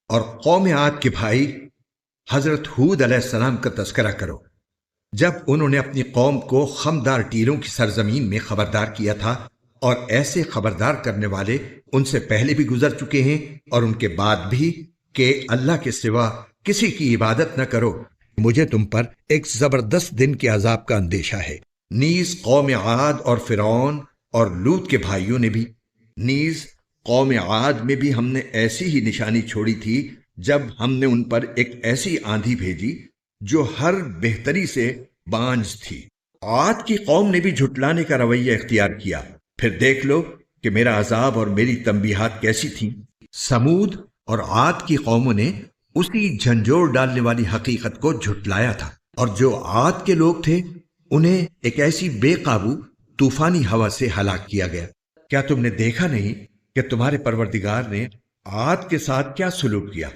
اور قوم عاد کے بھائی حضرت ہود علیہ السلام کا تذکرہ کرو، جب انہوں نے اپنی قوم کو خمدار ٹیلوں کی سرزمین میں خبردار کیا تھا، اور ایسے خبردار کرنے والے ان سے پہلے بھی گزر چکے ہیں اور ان کے بعد بھی، کہ اللہ کے سوا کسی کی عبادت نہ کرو۔ مجھے تم پر ایک زبردست دن کے عذاب کا اندیشہ ہے۔ نیز قوم عاد اور فرعون اور لوط کے بھائیوں نے بھی، نیز قوم عاد میں بھی ہم نے ایسی ہی نشانی چھوڑی تھی، جب ہم نے ان پر ایک ایسی آندھی بھیجی جو ہر بہتری سے بانجھ تھی۔ عاد کی قوم نے بھی جھٹلانے کا رویہ اختیار کیا، پھر دیکھ لو کہ میرا عذاب اور میری تنبیہات کیسی تھیں۔ سمود اور عاد کی قوموں نے اسی جھنجھوڑ ڈالنے والی حقیقت کو جھٹلایا تھا، اور جو عاد کے لوگ تھے انہیں ایک ایسی بے قابو طوفانی ہوا سے ہلاک کیا گیا۔ کیا تم نے دیکھا نہیں کہ تمہارے پروردگار نے عاد کے ساتھ کیا سلوک کیا؟